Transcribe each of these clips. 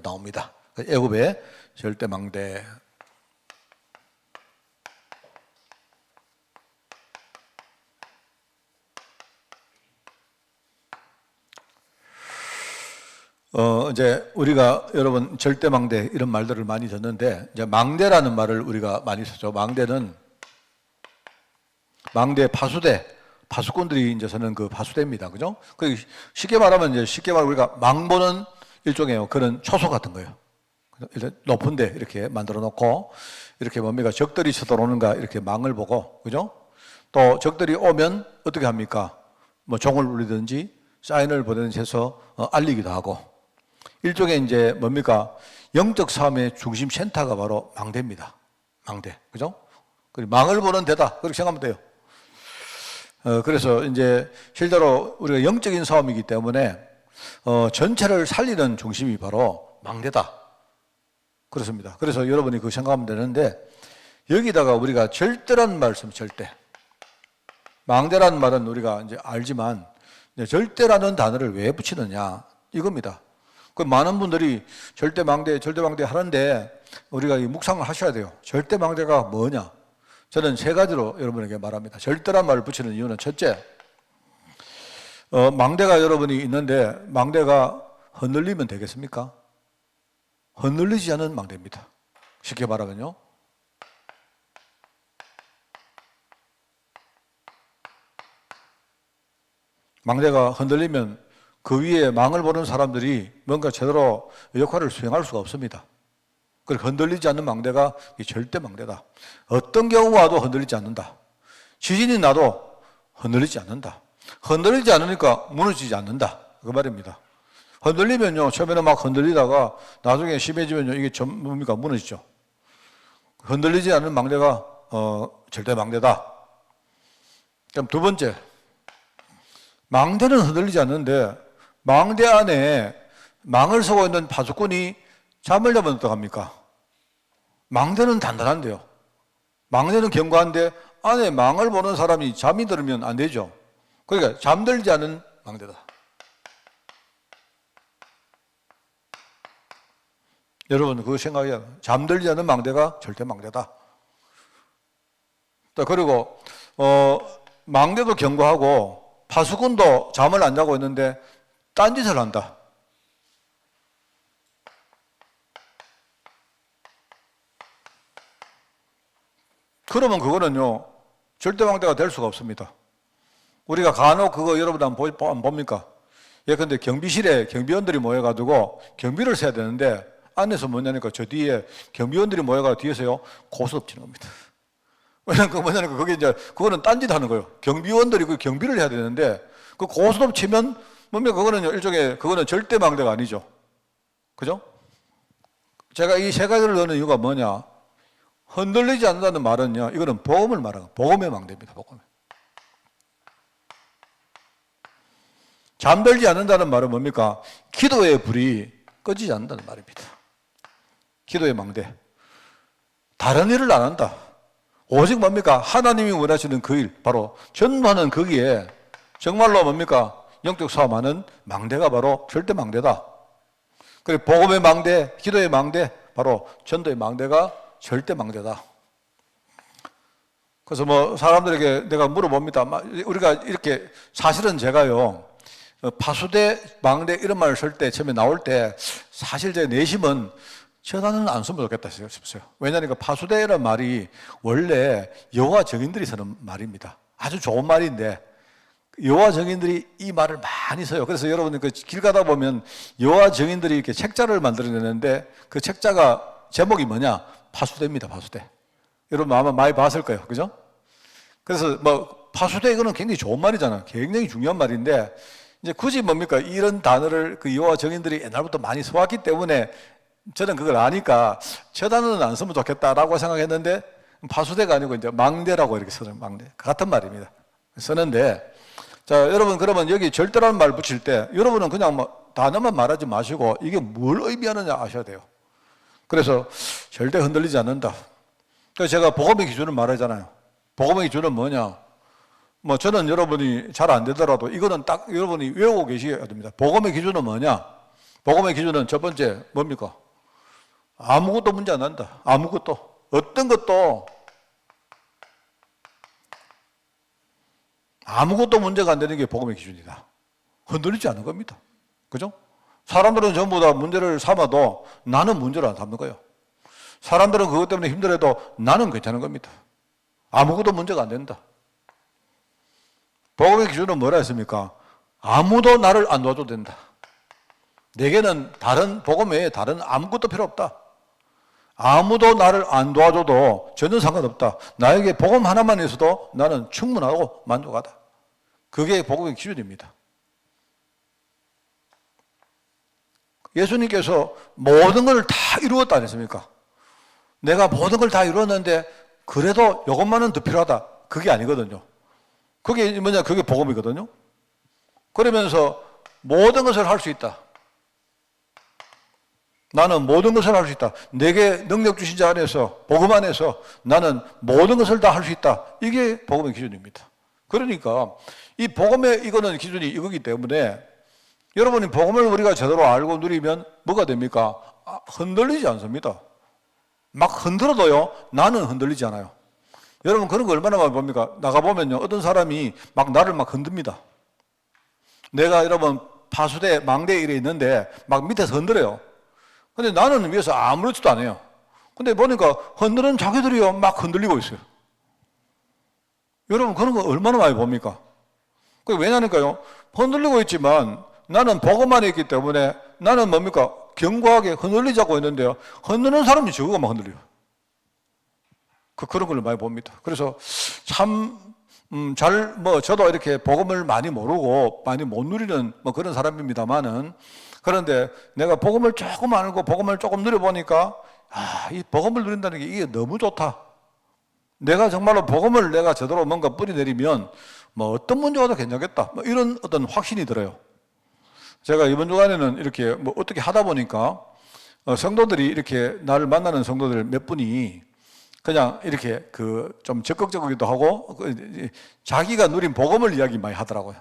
나옵니다. 애굽의 절대망대. 이제 우리가 여러분 절대망대 이런 말들을 많이 듣는데, 이제 망대라는 말을 우리가 많이 쓰죠. 망대는 망대 파수대, 파수꾼들이 이제 서는 그 파수대입니다. 그죠? 그 쉽게 말하면 우리가 망보는 일종의 그런 초소 같은 거예요. 높은데 이렇게 만들어 놓고, 이렇게 뭡니까? 적들이 쳐들어오는가 이렇게 망을 보고, 그죠? 또 적들이 오면 어떻게 합니까? 뭐 종을 울리든지 사인을 보내든지 해서 알리기도 하고, 일종의 이제 뭡니까? 영적 싸움의 중심 센터가 바로 망대입니다. 망대. 그죠? 그리고 망을 보는 데다. 그렇게 생각하면 돼요. 그래서 이제 실제로 우리가 영적인 싸움이기 때문에 전체를 살리는 중심이 바로 망대다. 그렇습니다. 그래서 여러분이 그 생각하면 되는데, 여기다가 우리가 절대라는 말 쓰면 절대. 망대라는 말은 우리가 이제 알지만, 절대라는 단어를 왜 붙이느냐 이겁니다. 그 많은 분들이 절대망대 하는데 우리가 이 묵상을 하셔야 돼요. 절대망대가 뭐냐? 저는 세 가지로 여러분에게 말합니다. 절대란 말을 붙이는 이유는, 첫째, 망대가 여러분이 있는데 망대가 흔들리면 되겠습니까? 흔들리지 않은 망대입니다. 쉽게 말하면요. 망대가 흔들리면 그 위에 망을 보는 사람들이 뭔가 제대로 역할을 수행할 수가 없습니다. 그리고 흔들리지 않는 망대가 절대 망대다. 어떤 경우가 와도 흔들리지 않는다. 지진이 나도 흔들리지 않는다. 흔들리지 않으니까 무너지지 않는다. 그 말입니다. 흔들리면요, 처음에는 막 흔들리다가 나중에 심해지면요, 이게 뭡니까? 무너지죠. 흔들리지 않는 망대가 절대 망대다. 그럼 두 번째, 망대는 흔들리지 않는데 망대 안에 망을 서고 있는 파수꾼이 잠을 자면 어떡합니까? 망대는 단단한데요. 망대는 견고한데 안에 망을 보는 사람이 잠이 들면 안 되죠. 그러니까 잠들지 않은 망대다. 여러분 그거 생각해야 돼요. 잠들지 않은 망대가 절대 망대다. 그리고 망대도 견고하고 파수꾼도 잠을 안 자고 있는데 딴짓을 한다. 그러면 그거는요, 절대망대가 될 수가 없습니다. 우리가 간혹 그거 여러분 안 봅니까? 예컨대 경비실에 경비원들이 모여가지고 경비를 세야 되는데, 안에서 뭐냐니까 저 뒤에 경비원들이 모여가지고 뒤에서요, 고스톱 치는 겁니다. 왜냐면 그 뭐냐니까 그게 이제, 그거는 딴짓 하는 거예요. 경비원들이 그 경비를 해야 되는데, 그 고스톱 치면 뭡니까? 그거는 일종의, 그거는 절대망대가 아니죠. 그죠? 제가 이 세 가지를 넣는 이유가 뭐냐? 흔들리지 않는다는 말은요, 이거는 복음을 말하는, 복음의 망대입니다. 복음. 잠들지 않는다는 말은 뭡니까? 기도의 불이 꺼지지 않는다는 말입니다. 기도의 망대. 다른 일을 안 한다. 오직 뭡니까? 하나님이 원하시는 그 일, 바로 전무하는 거기에 정말로 뭡니까? 영적 싸움하는 망대가 바로 절대 망대다. 그리고 복음의 망대, 기도의 망대, 바로 전도의 망대가 절대 망대다. 그래서 뭐 사람들에게 내가 물어봅니다. 우리가 이렇게, 사실은 제가요, 파수대, 망대 이런 말을 쓸 때, 처음에 나올 때 사실 제 내심은 저 단어는 안 쓰면 좋겠다 싶었어요. 왜냐하니까 파수대라는 말이 원래 여호와 증인들이 쓰는 말입니다. 아주 좋은 말인데 여호와 증인들이 이 말을 많이 써요. 그래서 여러분 그 길 가다 보면 여호와 증인들이 이렇게 책자를 만들어내는데 그 책자가 제목이 뭐냐? 파수대입니다. 파수대. 여러분 아마 많이 봤을 거예요. 그죠? 그래서 뭐 파수대 이거는 굉장히 좋은 말이잖아요. 굉장히 중요한 말인데, 이제 굳이 뭡니까? 이런 단어를 그 여호와 증인들이 옛날부터 많이 써왔기 때문에 저는 그걸 아니까 저 단어는 안 쓰면 좋겠다라고 생각했는데, 파수대가 아니고 이제 망대라고 이렇게 쓰는, 망대. 같은 말입니다. 쓰는데, 자, 여러분 그러면 여기 절대라는 말 붙일 때 여러분은 그냥 뭐 단어만 말하지 마시고 이게 뭘 의미하느냐 아셔야 돼요. 그래서 절대 흔들리지 않는다. 그래서 제가 복음의 기준을 말하잖아요. 복음의 기준은 뭐냐? 뭐 저는 여러분이 잘 안 되더라도 이거는 딱 여러분이 외우고 계셔야 됩니다. 복음의 기준은 뭐냐? 복음의 기준은 첫 번째 뭡니까? 아무것도 문제 안 난다. 아무것도. 어떤 것도 아무것도 문제가 안 되는 게 복음의 기준이다. 흔들리지 않은 겁니다. 그죠? 사람들은 전부 다 문제를 삼아도 나는 문제를 안 삼는 거예요. 사람들은 그것 때문에 힘들어도 나는 괜찮은 겁니다. 아무것도 문제가 안 된다. 복음의 기준은 뭐라 했습니까? 아무도 나를 안 도와줘도 된다. 내게는 다른 복음 외에 다른 아무것도 필요 없다. 아무도 나를 안 도와줘도 전혀 상관없다. 나에게 복음 하나만 있어도 나는 충분하고 만족하다. 그게 복음의 기준입니다. 예수님께서 모든 걸 다 이루었다 아니습니까? 내가 모든 걸 다 이루었는데 그래도 이것만은 더 필요하다. 그게 아니거든요. 그게 뭐냐? 그게 복음이거든요. 그러면서 모든 것을 할 수 있다. 나는 모든 것을 할 수 있다. 내게 능력 주신 자 안에서, 복음 안에서 나는 모든 것을 다 할 수 있다. 이게 복음의 기준입니다. 그러니까 이 복음의 이거는 기준이 이거기 때문에 여러분이 복음을 우리가 제대로 알고 누리면 뭐가 됩니까? 흔들리지 않습니다. 막 흔들어도요, 나는 흔들리지 않아요. 여러분 그런 거 얼마나 많이 봅니까? 나가보면요, 어떤 사람이 막 나를 막 흔듭니다. 내가 여러분 파수대, 망대 일에 있는데 막 밑에서 흔들어요. 근데 나는 위에서 아무렇지도 않아요. 근데 보니까 흔드는 자기들이요, 막 흔들리고 있어요. 여러분 그런 거 얼마나 많이 봅니까? 그게 왜냐니까요, 흔들리고 있지만 나는 복음 안에 있기 때문에 나는 뭡니까? 견고하게 흔들리지 않고 있는데요, 흔드는 사람이 저거가 막 흔들려요. 그런 걸 많이 봅니다. 그래서 참, 저도 이렇게 복음을 많이 모르고 많이 못 누리는 뭐 그런 사람입니다만은, 그런데 내가 복음을 조금 알고 복음을 조금 누려보니까, 이 복음을 누린다는 게 이게 너무 좋다. 내가 정말로 복음을 내가 제대로 뭔가 뿌리내리면 뭐 어떤 문제 와도 괜찮겠다. 뭐 이런 어떤 확신이 들어요. 제가 이번 주간에는 이렇게 뭐 어떻게 하다 보니까 성도들이 이렇게 나를 만나는 성도들 몇 분이 그냥 이렇게 좀 적극적이기도 하고 자기가 누린 복음을 이야기 많이 하더라고요.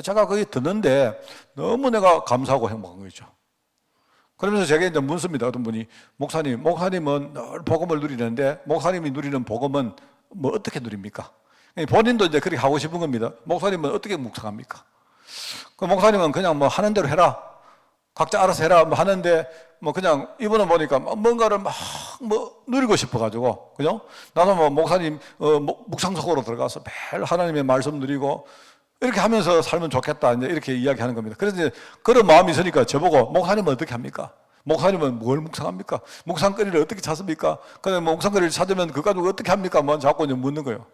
제가 거기 듣는데 너무 내가 감사하고 행복한 거죠. 그러면서 제가 이제 묻습니다. 어떤 분이 목사님은 늘 복음을 누리는데 목사님이 누리는 복음은 뭐 어떻게 누립니까? 본인도 이제 그렇게 하고 싶은 겁니다. 목사님은 어떻게 묵상합니까? 그 목사님은 그냥 뭐 하는 대로 해라. 각자 알아서 해라. 뭐 하는데 뭐 그냥 이분은 보니까 뭔가를 막 뭐 누리고 싶어가지고, 그죠? 나도 뭐 목사님 묵상 속으로 들어가서 매일 하나님의 말씀 누리고 이렇게 하면서 살면 좋겠다. 이제 이렇게 이야기하는 겁니다. 그래서 이제 그런 마음이 있으니까 저보고 목사님은 어떻게 합니까? 목사님은 뭘 묵상합니까? 묵상거리를 어떻게 찾습니까? 그다음에 뭐 묵상거리를 찾으면 그거 가지고 어떻게 합니까? 뭐 자꾸 이제 묻는 거예요.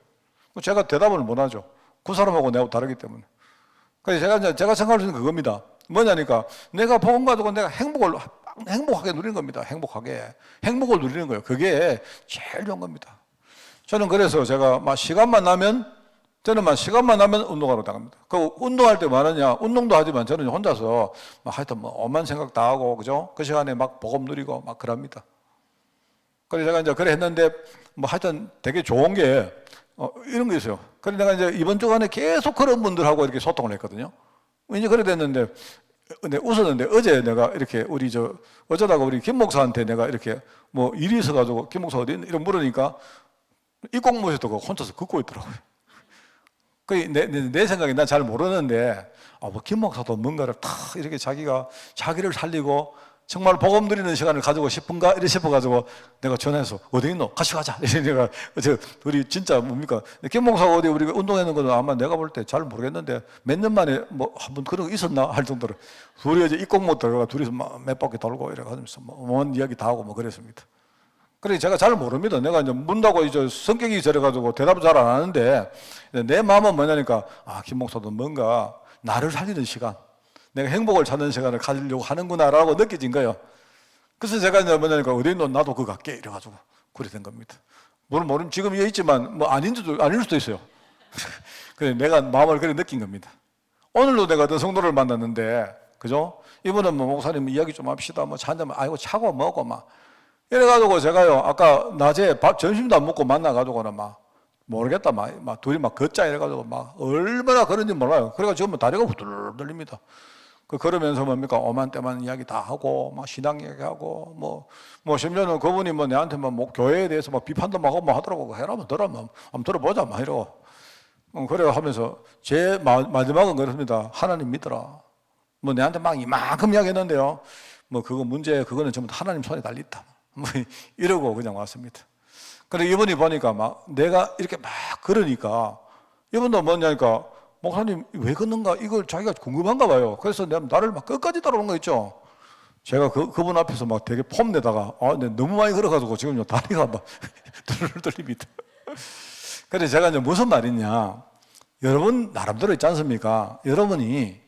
제가 대답을 못 하죠. 그 사람하고 내가 다르기 때문에. 그래서 제가 생각할 수 있는 그겁니다. 뭐냐니까 내가 복음 가지고 내가 행복하게 누리는 겁니다. 행복을 누리는 거예요. 그게 제일 좋은 겁니다. 저는 그래서 제가 시간만 나면 운동하러 나갑니다. 그 운동할 때 뭐하느냐? 운동도 하지만 저는 혼자서 하여튼 오만 생각 다 하고, 그죠? 그 시간에 막 복음 누리고 막 그럽니다. 그래서 제가 이제 그래 했는데 하여튼 되게 좋은 게 이런 게 있어요. 그래서 내가 이제 이번 주간에 계속 그런 분들하고 이렇게 소통을 했거든요. 이제 그래 됐는데, 근데 웃었는데 어제 내가 이렇게 어쩌다가 우리 김 목사한테 내가 이렇게 일이 있어가지고 김 목사 어디 있니? 이런 물으니까 입공무에서도 혼자서 긋고 있더라고요. 내 생각에 난 잘 모르는데, 김 목사도 뭔가를 탁 이렇게 자기를 살리고 정말 복음 누리는 시간을 가지고 싶은가? 이래 싶어가지고 내가 전화해서 어디 있노? 같이 가자. 이래 내가 우리 진짜 뭡니까? 김 목사가 어디 우리가 운동하는 거는 아마 내가 볼 때 잘 모르겠는데 몇 년 만에 한번 그런 거 있었나? 할 정도로 둘이 이제 입공모 들어가 둘이서 몇 바퀴 돌고 이래 가면서 먼 이야기 다 하고 그랬습니다. 그래 제가 잘 모릅니다. 내가 이제 묻다고 이제 성격이 저래가지고 대답을 잘 안 하는데 내 마음은 뭐냐니까 김 목사도 뭔가 나를 살리는 시간, 내가 행복을 찾는 시간을 가지려고 하는구나라고 느껴진 거예요. 그래서 제가 이제 뭐냐니까 어디 있노? 나도 그거 갈게 이래가지고 그래 된 겁니다. 모르면 지금 이해 있지만 아닐 수도 있어요. 그래 내가 마음을 그래 느낀 겁니다. 오늘도 내가 어떤 성도를 만났는데, 그죠? 이분은 목사님 이야기 좀 합시다. 차 한잔 차고 먹고 이래가지고 제가요 아까 낮에 점심도 안 먹고 만나가지고는 모르겠다 둘이 걷자 이래가지고 얼마나 그런지 몰라요. 그래가지고 지금 다리가 후들들립니다. 그러면서 뭡니까? 오만 때만 이야기 다 하고, 막 신앙 이야기하고, 심지어는 그분이 내한테 교회에 대해서 비판도 막 하고 하더라고. 해라면 들어, 한번 들어보자, 막 이러고. 그래 하면서 제 마지막은 그렇습니다. 하나님 믿어라. 내한테 막 이만큼 이야기 했는데요. 그거는 전부 하나님 손에 달렸다. 이러고 그냥 왔습니다. 그래 이분이 보니까 내가 이렇게 막 그러니까 이분도 뭐냐니까 목사님 왜 그런가 이걸 자기가 궁금한가 봐요. 그래서 나를 끝까지 따라오는 거 있죠. 제가 그분 앞에서 되게 폼내다가 너무 많이 걸어가지고 지금 다리가 들을 떨립니다. 그래서 제가 이제 무슨 말이냐, 여러분 나름대로 있지 않습니까? 여러분이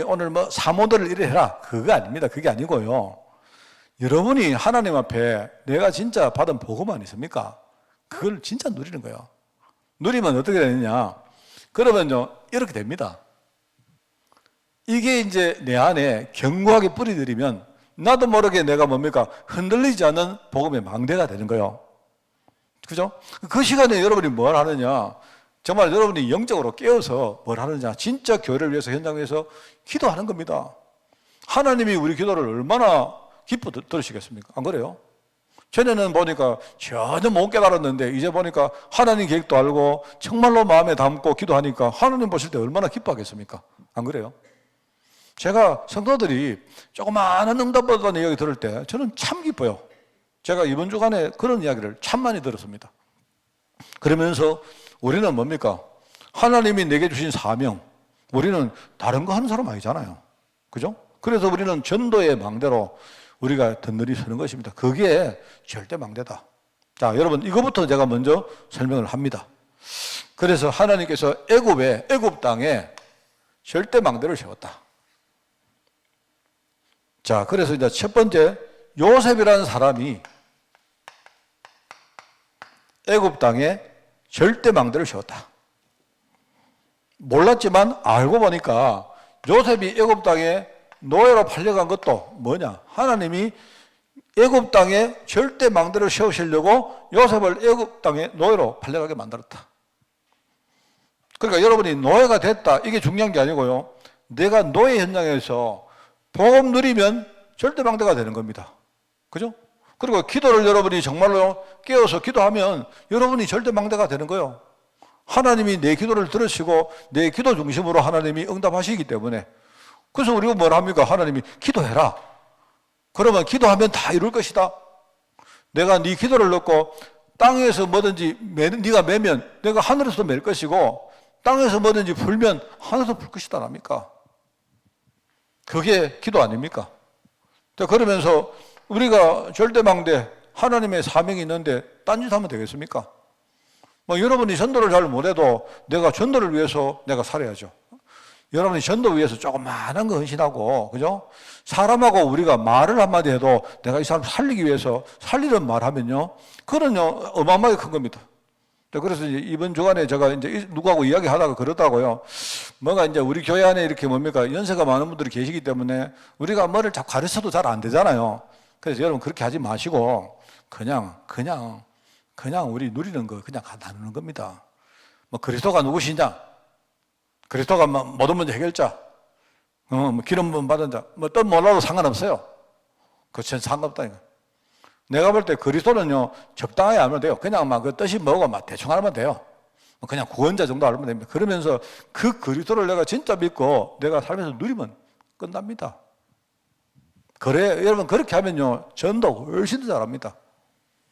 오늘 사모들을 이래 해라 그거 아닙니다. 그게 아니고요. 여러분이 하나님 앞에 내가 진짜 받은 복음만 있습니까? 그걸 진짜 누리는 거예요. 누리면 어떻게 되느냐? 그러면요 이렇게 됩니다. 이게 이제 내 안에 견고하게 뿌리들이면 나도 모르게 내가 흔들리지 않는 복음의 망대가 되는 거예요. 그죠? 그 시간에 여러분이 뭘 하느냐? 정말 여러분이 영적으로 깨어서 뭘 하느냐? 진짜 교회를 위해서 현장을 위해서 기도하는 겁니다. 하나님이 우리 기도를 얼마나 기뻐 들으시겠습니까? 안 그래요? 전에는 보니까 전혀 못 깨달았는데 이제 보니까 하나님 계획도 알고 정말로 마음에 담고 기도하니까 하나님 보실 때 얼마나 기뻐하겠습니까? 안 그래요? 제가 성도들이 조그마한 응답 받는 이야기 들을 때 저는 참 기뻐요. 제가 이번 주간에 그런 이야기를 참 많이 들었습니다. 그러면서 우리는 뭡니까? 하나님이 내게 주신 사명, 우리는 다른 거 하는 사람 아니잖아요. 그죠? 그래서 우리는 전도의 망대로 우리가 든든히 서는 것입니다. 그게 절대 망대다. 자, 여러분 이거부터 제가 먼저 설명을 합니다. 그래서 하나님께서 애굽 땅에 절대 망대를 세웠다. 자, 그래서 이제 첫 번째 요셉이라는 사람이 애굽 땅에 절대 망대를 세웠다. 몰랐지만 알고 보니까 요셉이 애굽 땅에 노예로 팔려간 것도 뭐냐? 하나님이 애굽 땅에 절대 망대를 세우시려고 요셉을 애굽 땅에 노예로 팔려가게 만들었다. 그러니까 여러분이 노예가 됐다 이게 중요한 게 아니고요. 내가 노예 현장에서 복음 누리면 절대 망대가 되는 겁니다. 그죠? 그리고 기도를 여러분이 정말로 깨어서 기도하면 여러분이 절대 망대가 되는 거예요. 하나님이 내 기도를 들으시고 내 기도 중심으로 하나님이 응답하시기 때문에. 그래서 우리가 뭘 합니까? 하나님이 기도해라. 그러면 기도하면 다 이룰 것이다. 내가 네 기도를 넣고 땅에서 뭐든지 네가 매면 내가 하늘에서도 맬 것이고 땅에서 뭐든지 풀면 하늘에서 풀 것이다. 랍니까? 그게 기도 아닙니까? 그러면서 우리가 절대망대 하나님의 사명이 있는데 딴짓하면 되겠습니까? 여러분이 전도를 잘 못해도 내가 전도를 위해서 내가 살아야죠. 여러분이 전도 위해서 조그마한 거 헌신하고, 그죠? 사람하고 우리가 말을 한마디 해도 내가 이 사람 살리기 위해서 살리는 말 하면요, 그거는요, 어마어마하게 큰 겁니다. 그래서 이번 주간에 제가 이제 누구하고 이야기하다가 그러더라고요. 뭔가 이제 우리 교회 안에 이렇게 연세가 많은 분들이 계시기 때문에 우리가 뭐를 자꾸 가르쳐도 잘 안 되잖아요. 그래서 여러분 그렇게 하지 마시고 그냥 우리 누리는 거 그냥 나누는 겁니다. 그리스도가 누구시냐? 그리스도가 모든 문제 해결자, 기름 부음 받은 자, 뜻 몰라도 상관없어요. 그건 상관없다니까. 내가 볼 때 그리스도는요, 적당하게 알면 돼요. 그냥 그 뜻이 뭐고 대충 알면 돼요. 그냥 구원자 정도 알면 됩니다. 그러면서 그 그리스도를 내가 진짜 믿고 내가 살면서 누리면 끝납니다. 그래, 여러분 그렇게 하면요, 전도 훨씬 더 잘합니다.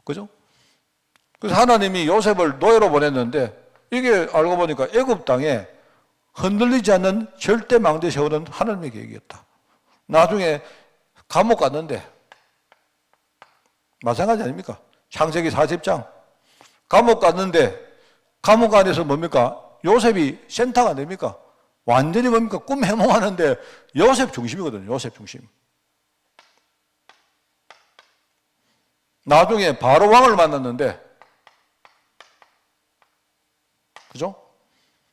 그죠? 그래서 하나님이 요셉을 노예로 보냈는데 이게 알고 보니까 애굽 땅에 흔들리지 않는 절대 망대 세우는 하나님의 계획이었다. 나중에 감옥 갔는데 마찬가지 아닙니까? 창세기 40장 감옥 갔는데 감옥 안에서 뭡니까? 요셉이 센터가 됩니까? 완전히 뭡니까? 꿈 해몽하는데 요셉 중심이거든요. 요셉 중심. 나중에 바로 왕을 만났는데 그죠?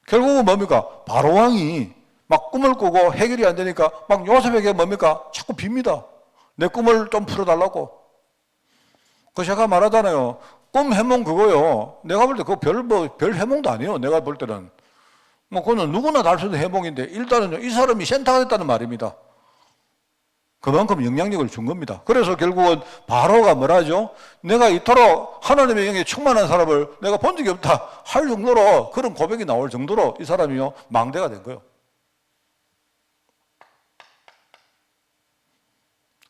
결국은 뭡니까? 바로 왕이 막 꿈을 꾸고 해결이 안 되니까 막 요셉에게 뭡니까? 자꾸 빕니다. 내 꿈을 좀 풀어달라고. 그 제가 말하잖아요. 꿈 해몽 그거요. 내가 볼 때 그거 별 해몽도 아니에요. 내가 볼 때는. 뭐 그거는 누구나 다 할 수 있는 해몽인데 일단은요, 이 사람이 센터가 됐다는 말입니다. 그만큼 영향력을 준 겁니다. 그래서 결국은 바로가 뭐라죠? 내가 이토록 하나님의 영에 충만한 사람을 내가 본 적이 없다 할 정도로, 그런 고백이 나올 정도로 이 사람이요 망대가 된 거예요.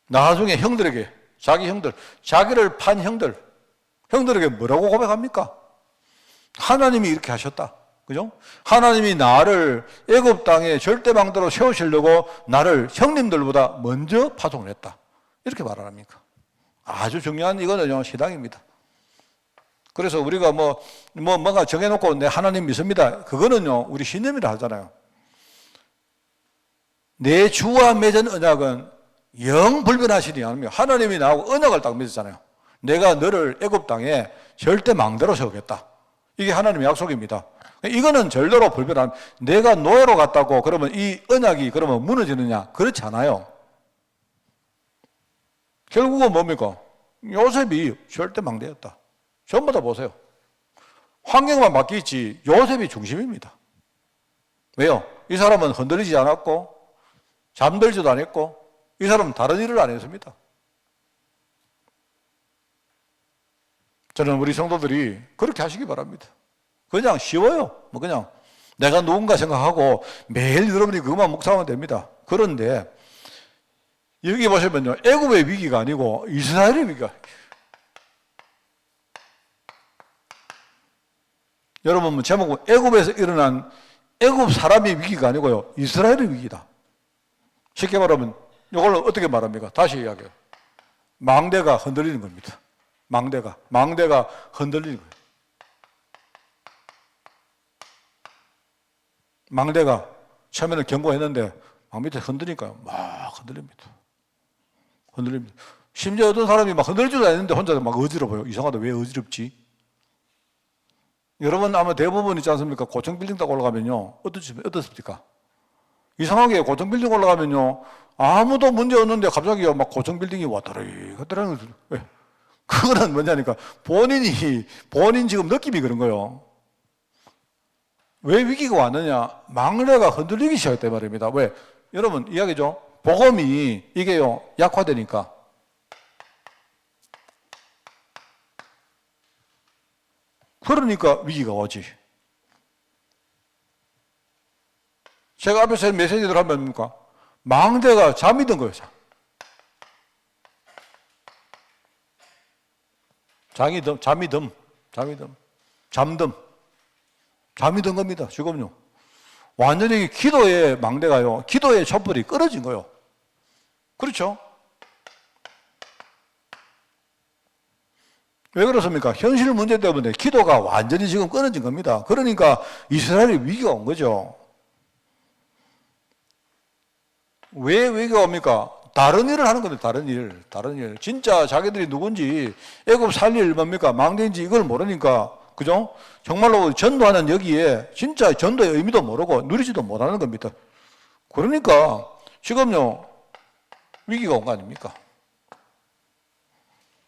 나중에 형들에게, 자기 형들, 자기를 판 형들에게 뭐라고 고백합니까? 하나님이 이렇게 하셨다. 그죠? 하나님이 나를 애굽 땅에 절대망대로 세우시려고 나를 형님들보다 먼저 파송을 했다. 이렇게 말합니까? 아주 중요한 이거는요, 신앙입니다. 그래서 우리가 뭔가 정해놓고 내 하나님 믿습니다. 그거는요, 우리 신념이라 하잖아요. 내 주와 맺은 언약은 영 불변하시니 않으며 하나님이 나하고 언약을 딱 맺었잖아요. 내가 너를 애굽 땅에 절대 망대로 세우겠다. 이게 하나님의 약속입니다. 이거는 절대로 불변한, 내가 노예로 갔다고 그러면 이 언약이 그러면 무너지느냐? 그렇지 않아요. 결국은 뭡니까? 요셉이 절대 망대였다. 전부 다 보세요. 환경만 바뀌었지 요셉이 중심입니다. 왜요? 이 사람은 흔들리지 않았고 잠들지도 않았고 이 사람은 다른 일을 안 했습니다. 저는 우리 성도들이 그렇게 하시기 바랍니다. 그냥 쉬워요. 그냥 내가 누군가 생각하고 매일 여러분이 그것만 묵상하면 됩니다. 그런데 여기 보시면요, 애굽의 위기가 아니고 이스라엘의 위기가. 여러분 제목은 애굽에서 일어난 애굽 사람의 위기가 아니고요, 이스라엘의 위기다. 쉽게 말하면 이걸 어떻게 말합니까? 다시 이야기해요. 망대가 흔들리는 겁니다. 망대가 흔들리는 거예요. 망대가 처음에는 경고했는데 막 밑에 흔드니까요, 막 흔들립니다. 심지어 어떤 사람이 막 흔들지도 않는데 혼자 막 어지러워요. 이상하다, 왜 어지럽지? 여러분 아마 대부분 있지 않습니까? 고층 빌딩 딱 올라가면요, 어떻습니까? 이상하게 고층 빌딩 올라가면요, 아무도 문제 없는데 갑자기 막 고층 빌딩이 왔다리 갔다리. 왜? 그거는 뭐냐니까 본인 지금 느낌이 그런 거예요. 왜 위기가 왔느냐? 망대가 흔들리기 시작했단 말입니다. 왜? 여러분 이야기죠. 복음이 이게요, 약화되니까. 그러니까 위기가 오지. 제가 앞에서 메시지를 하면 뭡니까? 망대가 잠이 든 거예요. 잠이 든 겁니다. 지금요. 완전히 기도의 망대가요, 기도의 촛불이 끊어진 거예요. 그렇죠? 왜 그렇습니까? 현실 문제 때문에 기도가 완전히 지금 끊어진 겁니다. 그러니까 이스라엘의 위기가 온 거죠. 왜 위기가 옵니까? 다른 일을 하는 겁니다. 다른 일. 진짜 자기들이 누군지, 애굽 살릴 뭡니까? 망대인지 이걸 모르니까, 그죠? 정말로 전도하는 여기에 진짜 전도의 의미도 모르고 누리지도 못하는 겁니다. 그러니까 지금요, 위기가 온 거 아닙니까?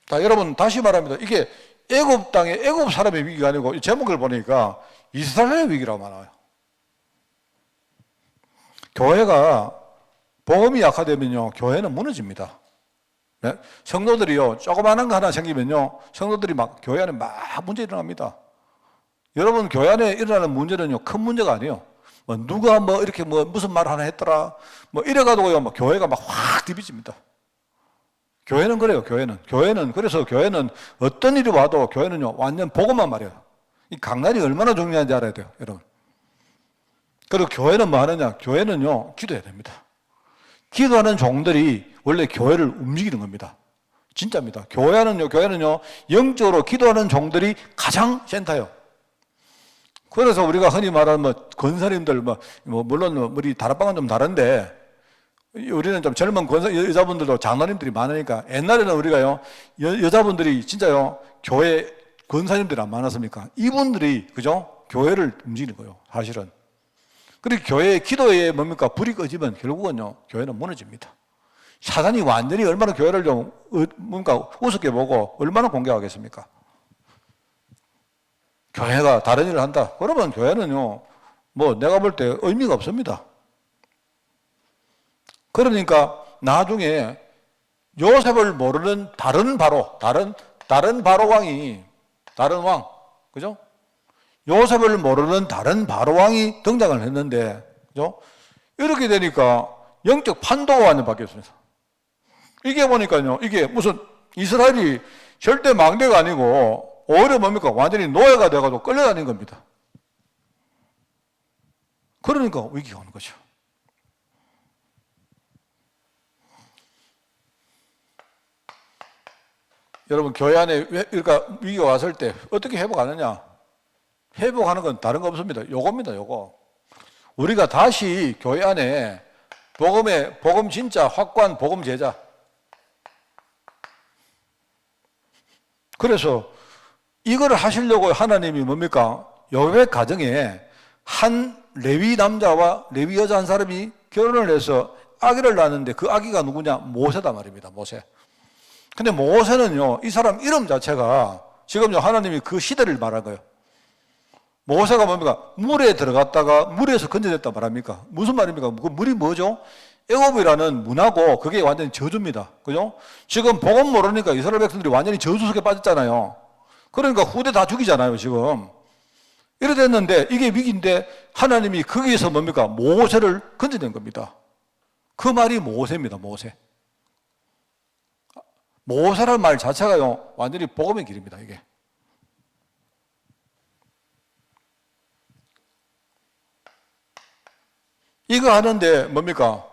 자, 여러분 다시 말합니다. 이게 애굽 땅에 애굽 사람의 위기가 아니고, 이 제목을 보니까 이스라엘의 위기라고 말해요. 교회가 복음이 약화되면요, 교회는 무너집니다. 네? 성도들이요, 조그마한 거 하나 생기면요, 성도들이 막 교회 안에 막 문제 일어납니다. 여러분 교회 안에 일어나는 문제는요, 큰 문제가 아니에요. 누가 이렇게 무슨 말 하나 했더라, 이래가지고요, 교회가 막 확 뒤비집니다. 교회는 그래요. 교회는 그래서 교회는 어떤 일이 와도 교회는요, 완전 복음만 말해요. 이 강단이 얼마나 중요한지 알아야 돼요, 여러분. 그리고 교회는 뭐 하느냐? 교회는요, 기도해야 됩니다. 기도하는 종들이 원래 교회를 움직이는 겁니다. 진짜입니다. 교회는요, 영적으로 기도하는 종들이 가장 센터예요. 그래서 우리가 흔히 말하는 권사님들, 물론 우리 다락방은 좀 다른데, 우리는 좀 젊은 여자분들도 장로님들이 많으니까, 옛날에는 우리가요, 여자분들이 진짜요, 교회 권사님들이 안 많았습니까? 이분들이, 그죠? 교회를 움직이는 거예요, 사실은. 그리고 교회 기도에 뭡니까? 불이 꺼지면 결국은요, 교회는 무너집니다. 사단이 완전히 얼마나 교회를 좀 우습게 보고 얼마나 공격하겠습니까? 교회가 다른 일을 한다. 그러면 교회는요, 뭐 내가 볼 때 의미가 없습니다. 그러니까 나중에 요셉을 모르는 다른 바로 왕이, 다른 왕, 그죠? 요셉을 모르는 다른 바로 왕이 등장을 했는데, 그죠? 이렇게 되니까 영적 판도가 완전 바뀌었습니다. 이게 보니까요, 이게 무슨 이스라엘이 절대 망대가 아니고, 오히려 뭡니까? 완전히 노예가 돼가지고 끌려다닌 겁니다. 그러니까 위기가 오는 거죠. 여러분, 교회 안에 그러니까 위기가 왔을 때 어떻게 회복하느냐? 회복하는 건 다른 거 없습니다. 요겁니다, 요거. 우리가 다시 교회 안에 복음 진짜 확고한 복음 제자. 그래서 이걸 하시려고 하나님이 뭡니까? 여호와 가정에 한 레위 남자와 레위 여자 한 사람이 결혼을 해서 아기를 낳았는데 그 아기가 누구냐? 모세다 말입니다. 모세. 근데 모세는요, 이 사람 이름 자체가 지금요, 하나님이 그 시대를 말한 거예요. 모세가 뭡니까? 물에 들어갔다가 물에서 건져냈다 말합니까? 무슨 말입니까? 그 물이 뭐죠? 애굽이라는 문화고 그게 완전히 저주입니다. 그죠? 지금 복음 모르니까 이스라엘 백성들이 완전히 저주 속에 빠졌잖아요. 그러니까 후대 다 죽이잖아요, 지금. 이래 됐는데 이게 위기인데 하나님이 거기에서 뭡니까? 모세를 건져낸 겁니다. 그 말이 모세입니다, 모세. 모세라는 말 자체가요, 완전히 복음의 길입니다, 이게. 이거 하는데 뭡니까?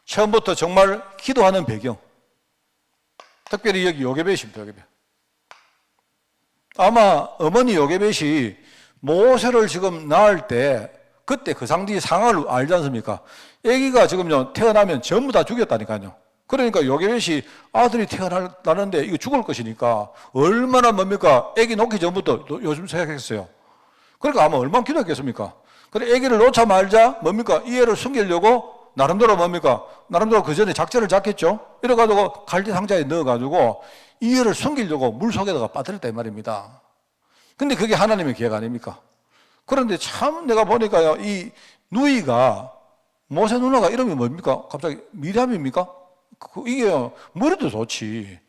처음부터 정말 기도하는 배경. 특별히 여기 요게벳입니다, 요게벳. 아마 어머니 요게벳이 모세를 지금 낳을 때 그때 그 상대의 상황을 알지 않습니까? 아기가 지금요 태어나면 전부 다 죽였다니까요. 그러니까 요게벳이 아들이 태어나는데 이거 죽을 것이니까 얼마나 뭡니까? 아기 놓기 전부터 요즘 생각했어요. 그러니까 아마 얼마나 기도했겠습니까? 그래 아기를 놓자 말자 뭡니까? 이 애를 숨기려고 나름대로 뭡니까? 나름대로 그 전에 작전을 잡겠죠. 이래가지고 갈대 상자에 넣어가지고 이 애를 숨기려고 물 속에다가 빠뜨렸다 이 말입니다. 근데 그게 하나님의 계획 아닙니까? 그런데 참 내가 보니까요, 이 누이가 모세 누나가 이름이 뭡니까? 갑자기 미리암입니까? 이게 머리도 좋지.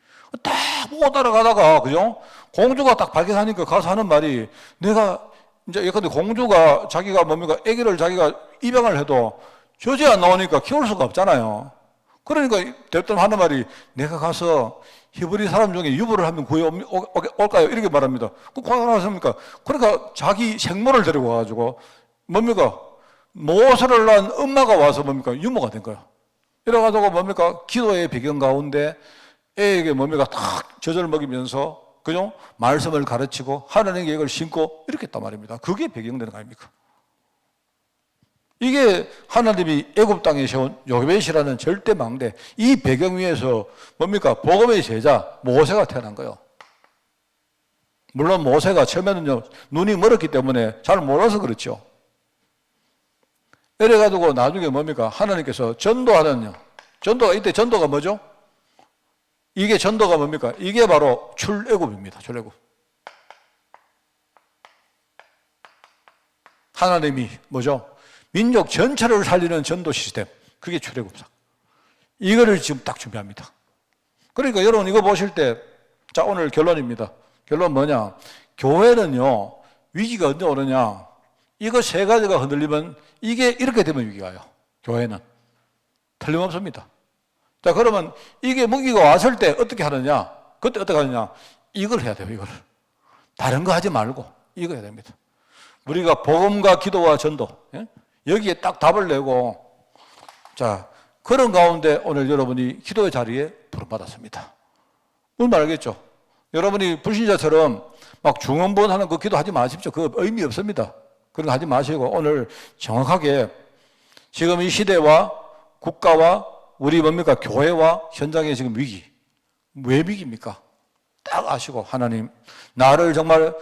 딱 보고 따라가다가 그죠? 공주가 딱 발견하니까 가서 하는 말이 내가 이제 예컨대 공주가 자기가 뭡니까? 아기를 자기가 입양을 해도 젖이 안 나오니까 키울 수가 없잖아요. 그러니까 대뜸 하는 말이 내가 가서 히브리 사람 중에 유부를 한 명 구해 올까요? 이렇게 말합니다. 그 과연 하십니까? 그러니까 자기 생모를 데리고 와가지고 뭡니까? 모세를 낳은 엄마가 와서 뭡니까? 유모가 된 거야. 이래가지고 뭡니까? 기도의 배경 가운데 애에게 뭡니까? 탁 젖을 먹이면서 그죠? 말씀을 가르치고 하나님의 계획을 심고 이렇게 했단 말입니다. 그게 배경되는 거 아닙니까? 이게 하나님이 애굽 땅에 세운 요게벳이라는 절대 망대, 이 배경 위에서 뭡니까? 복음의 제자 모세가 태어난 거예요. 물론 모세가 처음에는요 눈이 멀었기 때문에 잘 몰라서 그렇죠. 이래가지고 나중에 뭡니까? 하나님께서 전도하는요. 이때 전도가 뭐죠? 이게 전도가 뭡니까? 이게 바로 출애굽입니다. 출애굽. 하나님이 뭐죠? 민족 전체를 살리는 전도 시스템. 그게 출애굽사. 이거를 지금 딱 준비합니다. 그러니까 여러분 이거 보실 때, 자, 오늘 결론입니다. 결론 뭐냐? 교회는요, 위기가 언제 오느냐? 이거 세 가지가 흔들리면 이게 이렇게 되면 위기가 와요. 교회는. 틀림없습니다. 자, 그러면 이게 위기가 왔을 때 어떻게 하느냐? 그때 어떻게 하느냐? 이걸 해야 돼요, 이걸. 다른 거 하지 말고 이거 해야 됩니다. 우리가 복음과 기도와 전도, 예? 여기에 딱 답을 내고, 자, 그런 가운데 오늘 여러분이 기도의 자리에 부름받았습니다. 무슨 말 알겠죠? 여러분이 불신자처럼 막 중언부언하는 그 기도 하지 마십시오. 그거 의미 없습니다. 그런 거 하지 마시고 오늘 정확하게 지금 이 시대와 국가와 우리 뭡니까? 교회와 현장의 지금 위기. 왜 위기입니까? 딱 아시고 하나님 나를 정말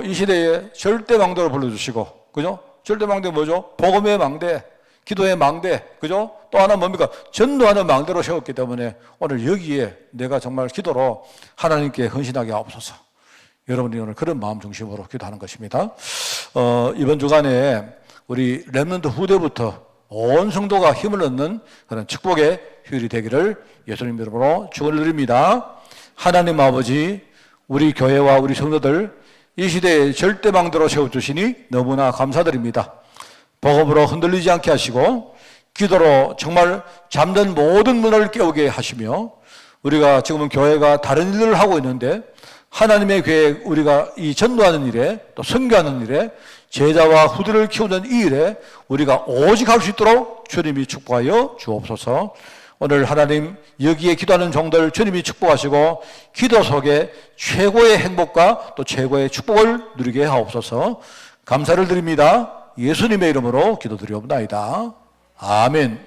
이 시대에 절대 망대로 불러주시고, 그죠? 절대 망대 뭐죠? 복음의 망대, 기도의 망대, 그죠? 또 하나 뭡니까? 전도하는 망대로 세웠기 때문에 오늘 여기에 내가 정말 기도로 하나님께 헌신하게 하옵소서. 여러분이 오늘 그런 마음 중심으로 기도하는 것입니다. 이번 주간에 우리 렘넌트 후대부터 온 성도가 힘을 얻는 그런 축복의 휴일이 되기를 예수님 이름으로 축원을 드립니다. 하나님 아버지, 우리 교회와 우리 성도들 이 시대에 절대망대로 세워주시니 너무나 감사드립니다. 복음으로 흔들리지 않게 하시고 기도로 정말 잠든 모든 문을 깨우게 하시며, 우리가 지금은 교회가 다른 일을 하고 있는데 하나님의 교회, 우리가 이 전도하는 일에 또 선교하는 일에 제자와 후대를 키우는 이 일에 우리가 오직 할 수 있도록 주님이 축복하여 주옵소서. 오늘 하나님 여기에 기도하는 종들 주님이 축복하시고 기도 속에 최고의 행복과 또 최고의 축복을 누리게 하옵소서. 감사를 드립니다. 예수님의 이름으로 기도드리옵나이다. 아멘.